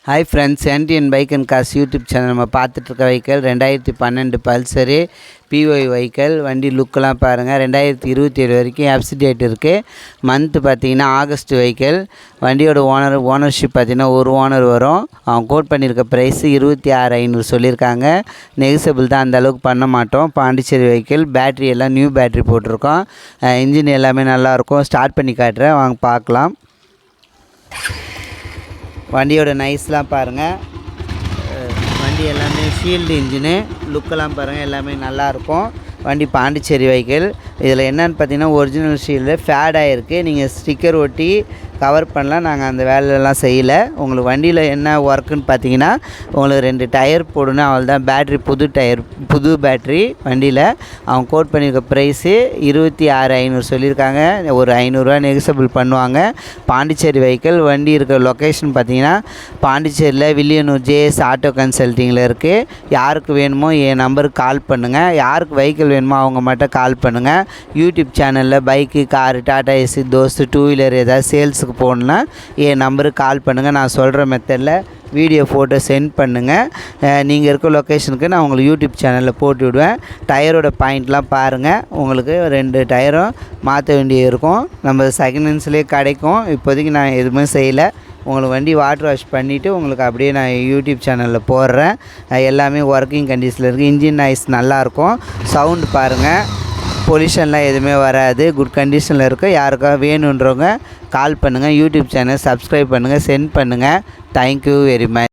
Hi friends, NTN bike and cars YouTube channel நம்ம பார்த்துட்ருக்க vehicle 2012 Pulsar BY vehicle. வண்டி லுக்கெலாம் பாருங்கள். 2027 வரைக்கும் அப்டேட் இருக்குது. மந்த்து பார்த்திங்கன்னா ஆகஸ்ட் வெஹிக்கிள். வண்டியோட ஓனர்ஷிப் பார்த்திங்கன்னா ஒரு ஓனர் வரும். அவங்க கோட் பண்ணியிருக்க ப்ரைஸு 26,500 சொல்லியிருக்காங்க. நெகிசபிள் தான், அந்தளவுக்கு பண்ண மாட்டோம். பாண்டிச்சேரி வெஹிக்கிள். பேட்ரி எல்லாம் நியூ பேட்ரி போட்டிருக்கோம். இன்ஜின் எல்லாமே நல்லாயிருக்கும். ஸ்டார்ட் பண்ணி காட்டுறேன், வாங்க பார்க்கலாம். வண்டியோட நைஸ்லாம் பாருங்கள். வண்டி எல்லாமே ஷீல்டு இன்ஜினு. லுக்கெல்லாம் பாருங்கள், எல்லாமே நல்லாயிருக்கும். வண்டி பாண்டிச்சேரி வெஹிக்கிள். இதில் என்னென்னு பார்த்தீங்கன்னா ஒரிஜினல் ஷீல்டு ஃபேட் ஆகிருக்கு. நீங்கள் ஸ்டிக்கர் ஒட்டி கவர் பண்ணலாம். நாங்கள் அந்த வேலையெல்லாம் செய்யலை. உங்களுக்கு வண்டியில் என்ன ஒர்க்குன்னு பார்த்தீங்கன்னா உங்களுக்கு 2 டயர் போடணும், அவள் தான். பேட்ரி புது டயர், புது பேட்ரி வண்டியில். அவங்க கோட் பண்ணியிருக்க ப்ரைஸு 26,500 சொல்லியிருக்காங்க. ஒரு 500 ரூபா நெகிசபிள் பண்ணுவாங்க. பாண்டிச்சேரி வெஹிக்கிள். வண்டி இருக்கிற லொக்கேஷன் பார்த்தீங்கன்னா பாண்டிச்சேரியில் வில்லியனூர் ஜேஎஸ் ஆட்டோ கன்சல்ட்டிங்கில் இருக்குது. யாருக்கு வேணுமோ என் நம்பருக்கு கால் பண்ணுங்கள். யாருக்கு வெஹிக்கிள் வேணுமோ அவங்க மட்டும் கால் பண்ணுங்கள். யூடியூப் சேனலில் bike, car, Tata AC, Dost, 2 wheeler ஏதாவது சேல்ஸுக்கு போகணுன்னா என் நம்பருக்கு கால் பண்ணுங்கள். நான் சொல்கிற மெத்தடில் வீடியோ ஃபோட்டோ சென்ட் பண்ணுங்கள். நீங்கள் இருக்க லொக்கேஷனுக்கு நான் உங்களுக்கு யூடியூப் சேனலில் போட்டு விடுவேன். டயரோட பாயிண்ட்லாம் பாருங்கள். உங்களுக்கு 2 டயரும் மாற்ற வேண்டிய இருக்கும். நம்ம செகண்ட் ஹேண்ட்ஸ்லேயே கிடைக்கும். இப்போதைக்கு நான் எதுவுமே செய்யலை. உங்களுக்கு வண்டி வாட்டர் வாஷ் பண்ணிவிட்டு உங்களுக்கு அப்படியே நான் யூடியூப் சேனலில் போடுறேன். எல்லாமே ஒர்க்கிங் கண்டிஷனில் இருக்குது. இன்ஜின் நாய்ஸ் நல்லாயிருக்கும். சவுண்டு பாருங்கள். பொல்யூஷன்லாம் எதுவுமே வராது. குட் கண்டிஷனில் இருக்குது. யாருக்கா வேணுன்றவங்க கால் பண்ணுங்கள். யூடியூப் சேனல் சப்ஸ்கிரைப் பண்ணுங்கள், சென்ட் பண்ணுங்கள். Thank you very much.